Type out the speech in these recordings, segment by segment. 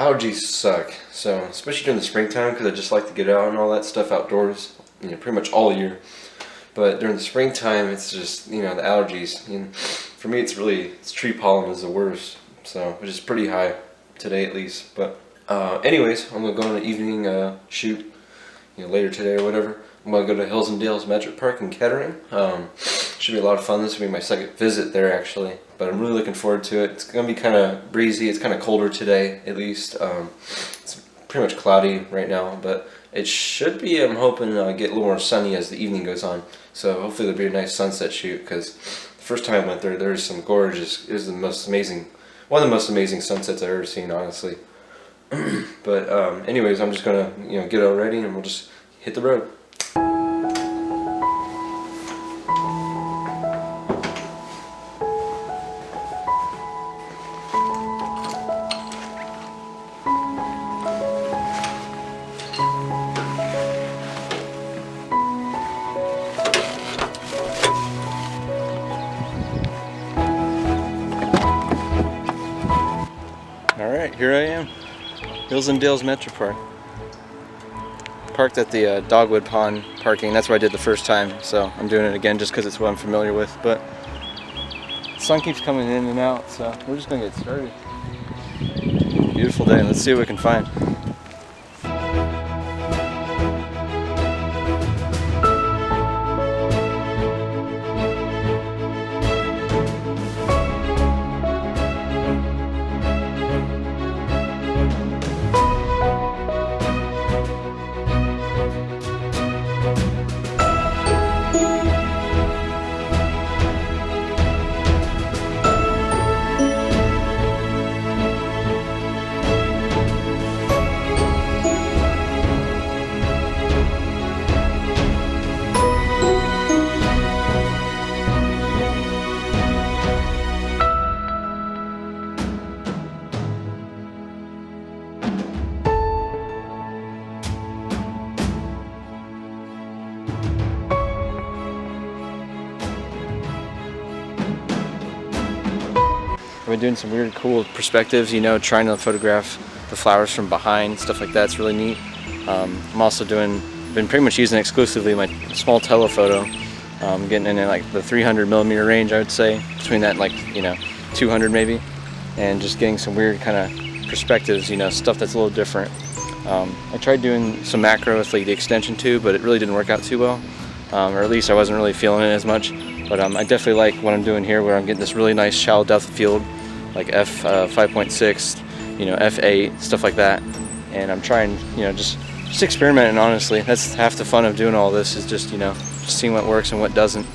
allergies suck. So especially during the springtime, because I just like to get out and all that stuff outdoors, pretty much all year. But during the springtime, it's just the allergies. For me, it's tree pollen is the worst. So which is pretty high today at least. But anyways, I'm gonna go on an evening shoot, later today or whatever. I'm gonna go to Hills and Dales Metric Park in Kettering. Should be a lot of fun. This will be my second visit there actually, but I'm really looking forward to it. It's gonna be kind of breezy. It's kind of colder today at least. It's pretty much cloudy right now, but it should be. I'm hoping get a little more sunny as the evening goes on. So hopefully there'll be a nice sunset shoot, because the first time I went there's some gorgeous. It was one of the most amazing sunsets I've ever seen, honestly. But anyways, I'm just gonna get all ready and we'll just hit the road. Alright, here I am. Hills and Dales Metro Park. Parked at the Dogwood Pond parking. That's what I did the first time, so I'm doing it again just because it's what I'm familiar with. But the sun keeps coming in and out, so we're just gonna get started. Beautiful day. Let's see what we can find. I've been doing some weird, cool perspectives, trying to photograph the flowers from behind, stuff like that. It's really neat. I'm also been pretty much using exclusively my small telephoto, getting in like the 300 millimeter range, I would say, between that 200 maybe, and just getting some weird kind of perspectives, stuff that's a little different. I tried doing some macro with the extension tube, but it really didn't work out too well, or at least I wasn't really feeling it as much. But I definitely like what I'm doing here, where I'm getting this really nice shallow depth of field, like f5.6, f8, stuff like that. And I'm trying, just experimenting. Honestly, that's half the fun of doing all this, is just seeing what works and what doesn't.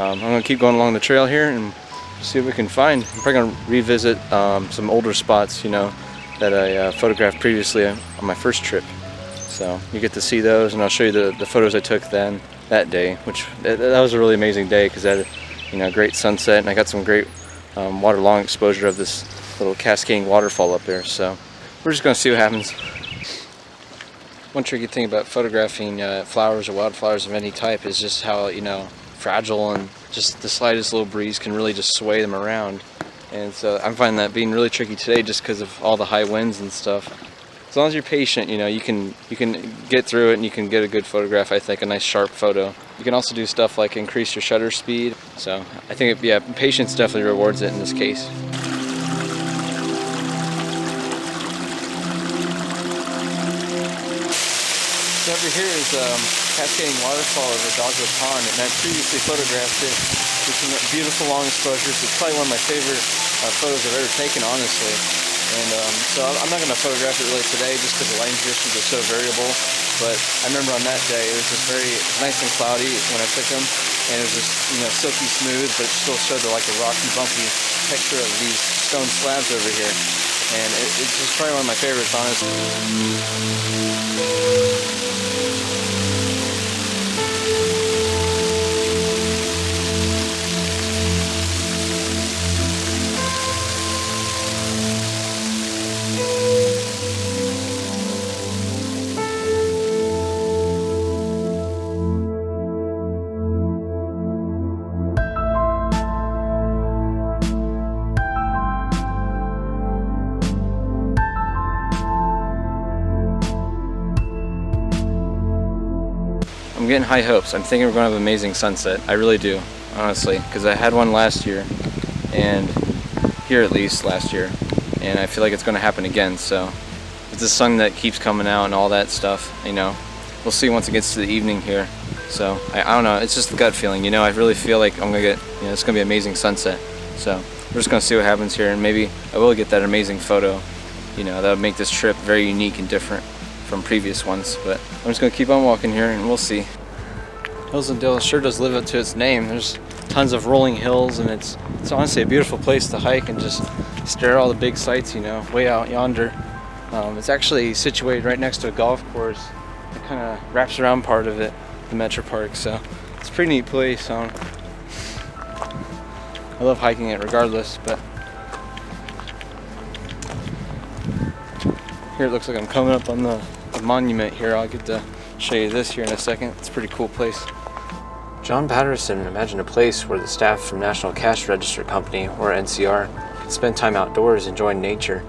I'm going to keep going along the trail here and see what we can find. I'm probably going to revisit some older spots, that I photographed previously on my first trip. So you get to see those, and I'll show you the photos I took that day, which that was a really amazing day, because I had a great sunset, and I got some great water-long exposure of this little cascading waterfall up there. So we're just going to see what happens. One tricky thing about photographing flowers or wildflowers of any type is just how fragile, and just the slightest little breeze can really just sway them around. And so I'm finding that being really tricky today, just because of all the high winds and stuff. As long as you're patient, you can get through it, and you can get a good photograph. I think a nice sharp photo. You can also do stuff like increase your shutter speed. So I think patience definitely rewards it in this case. So over here is cascading waterfall over Dogwood Pond, and I previously photographed it with some beautiful long exposures. It's probably one of my favorite photos I've ever taken, honestly. And so I'm not going to photograph it really today, just because the lighting conditions are so variable. But I remember on that day, it was just very nice and cloudy when I took them, and it was just silky smooth, but it still showed the rocky, bumpy texture of these stone slabs over here. And it's just probably one of my favorites, honestly. I'm getting high hopes. I'm thinking we're going to have an amazing sunset. I really do, honestly, because I had one last year, and here at least last year, and I feel like it's going to happen again. So it's the sun that keeps coming out and all that stuff, you know. We'll see once it gets to the evening here. So I don't know, it's just the gut feeling, you know. I really feel like I'm going to get, you know, it's going to be an amazing sunset. So we're just going to see what happens here, and maybe I will get that amazing photo, you know, that would make this trip very unique and different from previous ones. But I'm just going to keep on walking here and we'll see. Hillsdale sure does live up to its name. There's tons of rolling hills, and it's honestly a beautiful place to hike and just stare at all the big sights, you know, way out yonder. It's actually situated right next to a golf course. It kind of wraps around part of it, the Metro Park, so it's a pretty neat place. I love hiking it regardless, but here it looks like I'm coming up on the monument here. I'll get to show you this here in a second. It's a pretty cool place. John Patterson imagined a place where the staff from National Cash Register Company, or NCR, could spend time outdoors enjoying nature.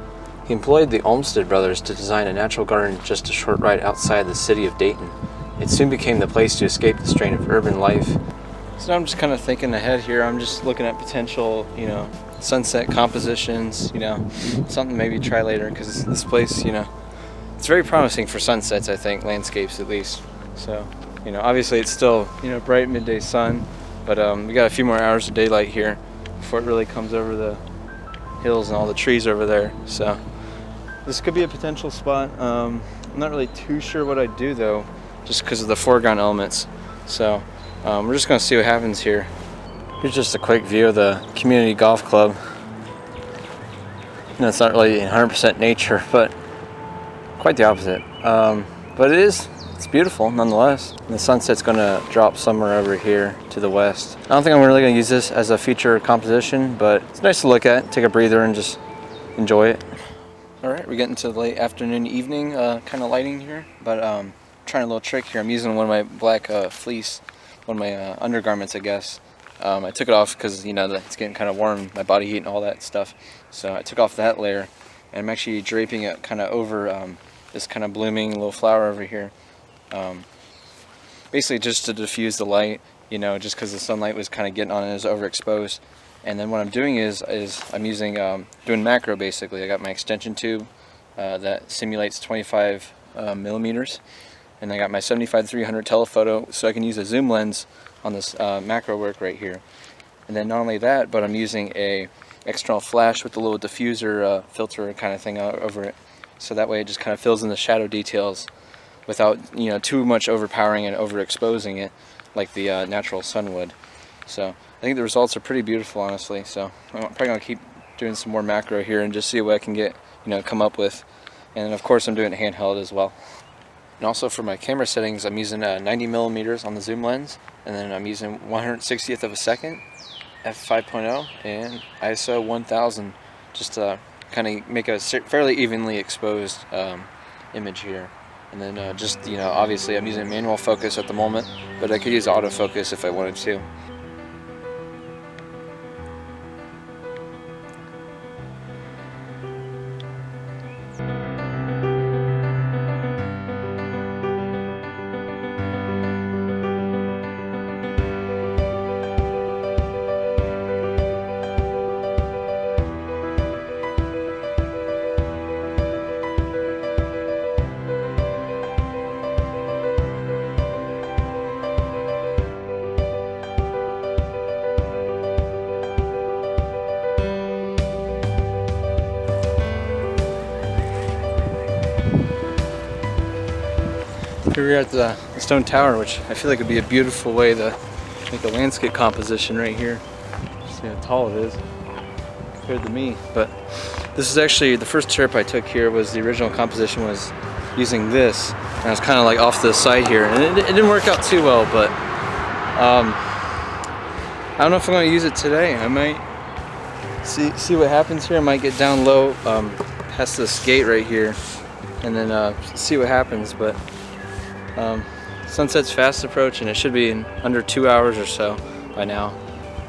He employed the Olmsted brothers to design a natural garden just a short ride outside the city of Dayton. It soon became the place to escape the strain of urban life. So now I'm just kind of thinking ahead here. I'm just looking at potential, you know, sunset compositions, you know, something maybe try later, because this place, you know, it's very promising for sunsets, I think, landscapes at least. So, you know, obviously it's still, you know, bright midday sun, but we got a few more hours of daylight here before it really comes over the hills and all the trees over there. So this could be a potential spot. I'm not really too sure what I'd do though, just because of the foreground elements. So we're just going to see what happens here. Here's just a quick view of the community golf club. You know, it's not really 100% nature, but quite the opposite. But it's beautiful nonetheless. And the sunset's going to drop somewhere over here to the west. I don't think I'm really going to use this as a feature composition, but it's nice to look at, take a breather, and just enjoy it. All right, we're getting to the late afternoon, evening kind of lighting here, but trying a little trick here. I'm using one of my black fleece, one of my undergarments, I guess. I took it off because, you know, it's getting kind of warm, my body heat and all that stuff. So I took off that layer, and I'm actually draping it kind of over this kind of blooming little flower over here. Basically just to diffuse the light, you know, just because the sunlight was kind of getting on it, it was overexposed. And then what I'm doing is I'm using, doing macro basically. I got my extension tube that simulates 25 millimeters. And I got my 75-300 telephoto, so I can use a zoom lens on this macro work right here. And then not only that, but I'm using a external flash with a little diffuser filter kind of thing over it. So that way it just kind of fills in the shadow details without, you know, too much overpowering and overexposing it like the natural sun would. So I think the results are pretty beautiful, honestly. So I'm probably going to keep doing some more macro here and just see what I can get, you know, come up with. And of course I'm doing it handheld as well. And also for my camera settings, I'm using 90 millimeters on the zoom lens, and then I'm using 160th of a second, f5.0, and ISO 1000, just to kind of make a fairly evenly exposed image here. And then just, you know, obviously I'm using manual focus at the moment, but I could use autofocus if I wanted to. Here we are at the stone tower, which I feel like would be a beautiful way to make a landscape composition right here. See how tall it is compared to me. But this is actually the first trip I took here. Was the original composition was using this, and I was kind of like off to the side here, and it didn't work out too well, but I don't know if I'm going to use it today. I might see what happens here. I might get down low past this gate right here, and then see what happens. But sunset's fast approaching. It should be in under 2 hours or so by now.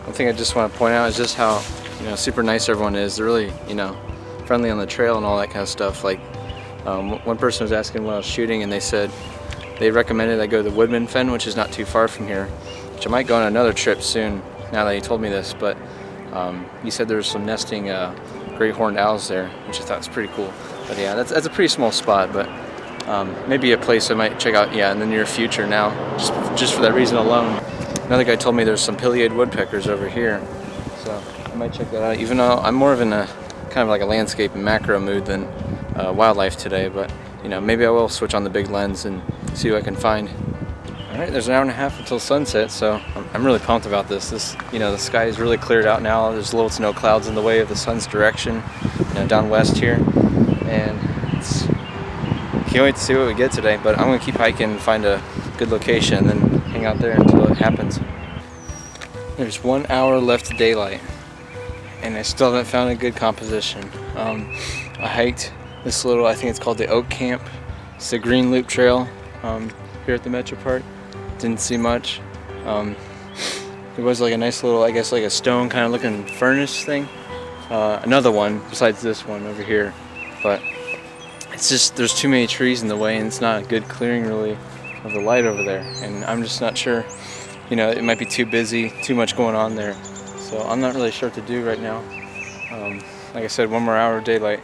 One thing I just want to point out is just how, you know, super nice everyone is. They're really, you know, friendly on the trail and all that kind of stuff. Like one person was asking when I was shooting, and they said they recommended I go to the Woodman Fen, which is not too far from here, which I might go on another trip soon now that he told me this. But he said there was some nesting great horned owls there, which I thought was pretty cool. But yeah, that's a pretty small spot, but maybe a place I might check out, yeah, in the near future now, just for that reason alone. Another guy told me there's some pileated woodpeckers over here, so I might check that out, even though I'm more of in a kind of like a landscape and macro mood than wildlife today. But you know, maybe I will switch on the big lens and see what I can find. Alright, there's an hour and a half until sunset, so I'm really pumped about this. You know, the sky is really cleared out now. There's little to no clouds in the way of the sun's direction, you know, down west here, and can't wait to see what we get today. But I'm going to keep hiking and find a good location and then hang out there until it happens. There's 1 hour left of daylight, and I still haven't found a good composition. I hiked this little, I think it's called the Oak Camp. It's the Green Loop Trail here at the Metro Park. Didn't see much. There was like a nice little, I guess like a stone kind of looking furnace thing. Another one besides this one over here, but it's just there's too many trees in the way, and it's not a good clearing really of the light over there. And I'm just not sure, you know, it might be too busy, too much going on there. So I'm not really sure what to do right now. Like I said, 1 more hour of daylight,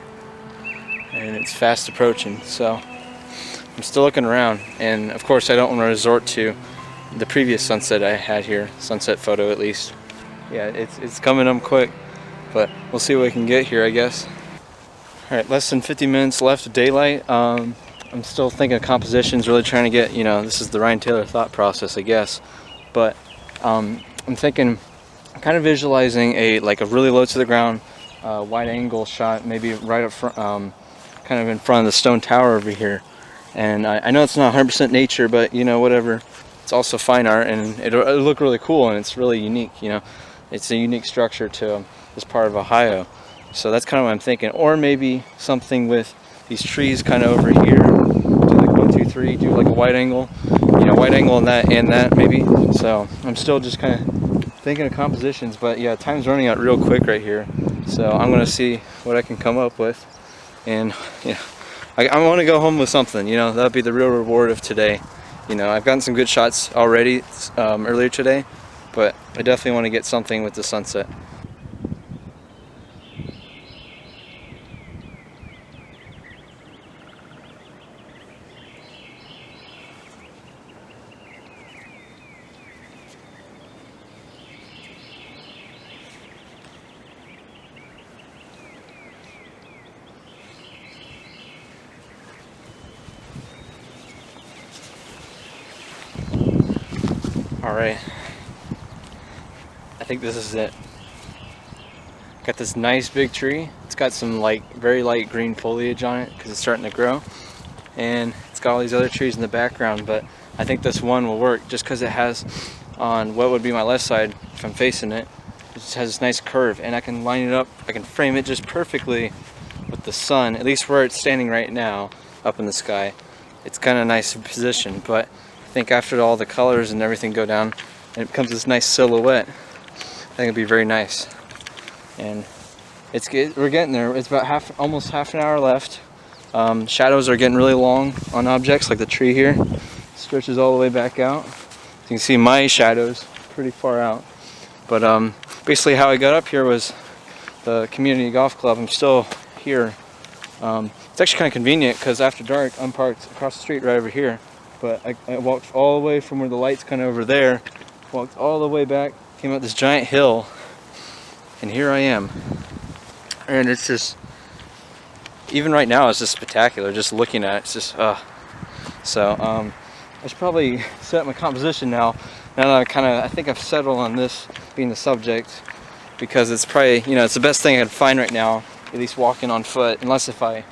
and it's fast approaching. So I'm still looking around, and of course I don't want to resort to the previous sunset I had here, sunset photo at least. Yeah, it's coming up quick, but we'll see what we can get here, I guess. Alright, less than 50 minutes left of daylight. I'm still thinking of compositions, really trying to get, you know, this is the Ryan Taylor thought process, I guess. But I'm thinking, kind of visualizing a really low to the ground, wide angle shot, maybe right up front, kind of in front of the stone tower over here. And I know it's not 100% nature, but you know, whatever. It's also fine art, and it'll look really cool, and it's really unique. You know, it's a unique structure to this part of Ohio. So that's kind of what I'm thinking. Or maybe something with these trees kind of over here. Do like 1, 2, 3. Do like a wide angle. You know, wide angle and that maybe. So I'm still just kind of thinking of compositions, but yeah, time's running out real quick right here. So I'm gonna see what I can come up with, and yeah. I want to go home with something, you know, that'll be the real reward of today. You know, I've gotten some good shots already earlier today, but I definitely want to get something with the sunset. Alright, I think this is it. Got this nice big tree. It's got some very light green foliage on it because it's starting to grow, and it's got all these other trees in the background, but I think this one will work just because it has, on what would be my left side if I'm facing it, it just has this nice curve, and I can line it up, I can frame it just perfectly with the sun, at least where it's standing right now up in the sky. It's kind of nice in position, but I think after all the colors and everything go down and it becomes this nice silhouette, I think it'd be very nice. And it's good. We're getting there. It's about almost half an hour left. Shadows are getting really long on objects, like the tree here stretches all the way back out. You can see my shadows pretty far out. But basically how I got up here was the community golf club. I'm still here. It's actually kind of convenient because after dark I'm parked across the street right over here. But I walked all the way from where the light's kind of over there, walked all the way back, came up this giant hill, and here I am. And it's just, even right now it's just spectacular, just looking at it, it's just, So, I should probably set up my composition now that I think I've settled on this being the subject, because it's probably, you know, it's the best thing I can find right now, at least walking on foot, unless if I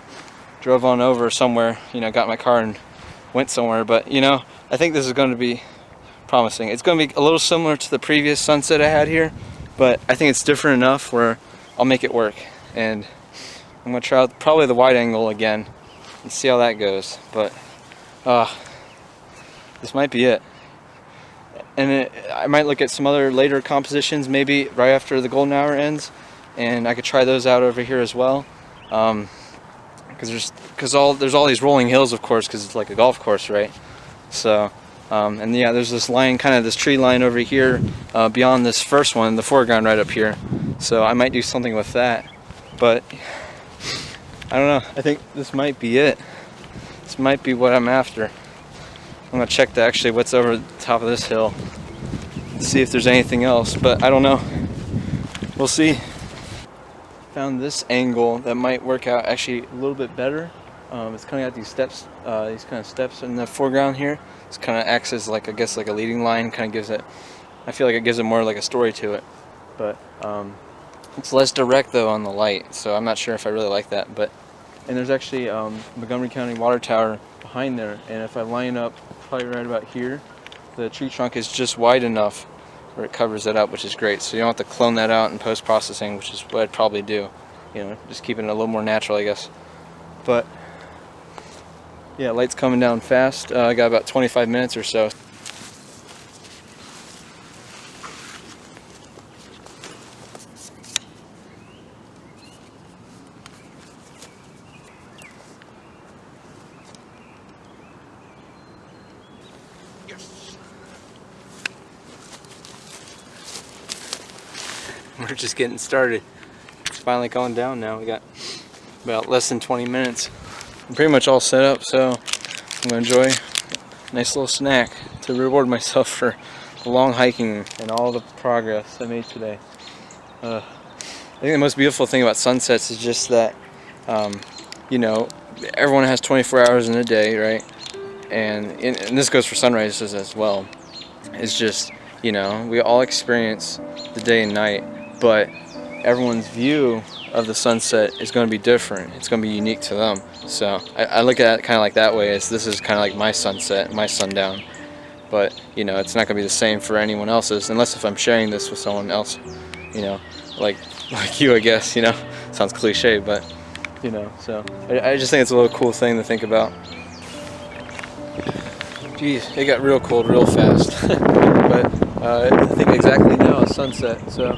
drove on over somewhere, you know, got in my car and went somewhere. But you know, I think this is going to be promising. It's going to be a little similar to the previous sunset I had here, but I think it's different enough where I'll make it work. And I'm going to try out probably the wide angle again and see how that goes. But this might be it. And I might look at some other later compositions maybe right after the golden hour ends, and I could try those out over here as well. Because there's all these rolling hills, of course, because it's like a golf course, right? So and yeah, there's this line, kind of this tree line over here beyond this first one, the foreground right up here. So I might do something with that, but I don't know. I think this might be it. This might be what I'm after. I'm gonna check actually what's over the top of this hill and see if there's anything else, but I don't know. We'll see. Found this angle that might work out actually a little bit better. It's kind of got these steps, these kind of steps in the foreground here. This kind of acts as like, I guess, like a leading line. Kind of gives it, I feel like it gives it more like a story to it. But it's less direct though on the light, so I'm not sure if I really like that. But and there's actually Montgomery County Water Tower behind there, and if I line up probably right about here, the tree trunk is just wide enough where it covers it up, which is great. So you don't have to clone that out in post-processing, which is what I'd probably do. You know, just keeping it a little more natural, I guess. But yeah, light's coming down fast. I got about 25 minutes or so. We're just getting started. It's finally going down now. We got about less than 20 minutes. I'm pretty much all set up, so I'm gonna enjoy a nice little snack to reward myself for the long hiking and all the progress I made today. I think the most beautiful thing about sunsets is just that, you know, everyone has 24 hours in a day, right? And this goes for sunrises as well. It's just, you know, we all experience the day and night, but everyone's view of the sunset is going to be different. It's going to be unique to them. So I look at it kind of like that way, as this is kind of like my sunset, my sundown. But, you know, it's not going to be the same for anyone else's, unless if I'm sharing this with someone else, you know, like you, I guess, you know. Sounds cliche, but, you know, so I just think it's a little cool thing to think about. Geez, it got real cold real fast. But I think exactly now is sunset, so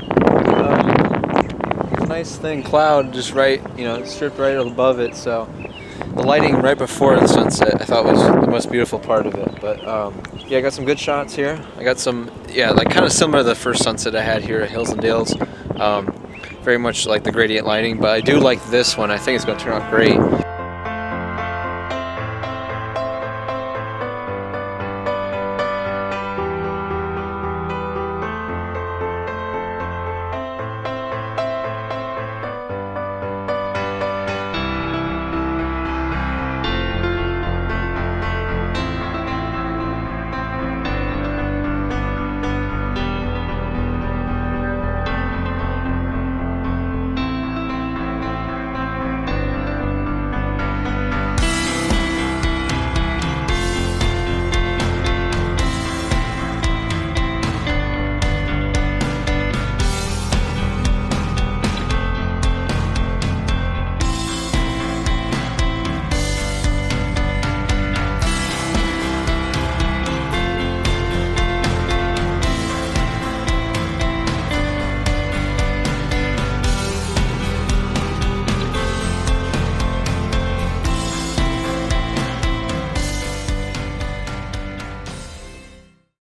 nice thin cloud just right, you know, stripped right above it, so the lighting right before the sunset I thought was the most beautiful part of it. But yeah, I got some good shots here. I got some, yeah, like kind of similar to the first sunset I had here at Hills and Dales. Very much like the gradient lighting, but I do like this one. I think it's going to turn out great.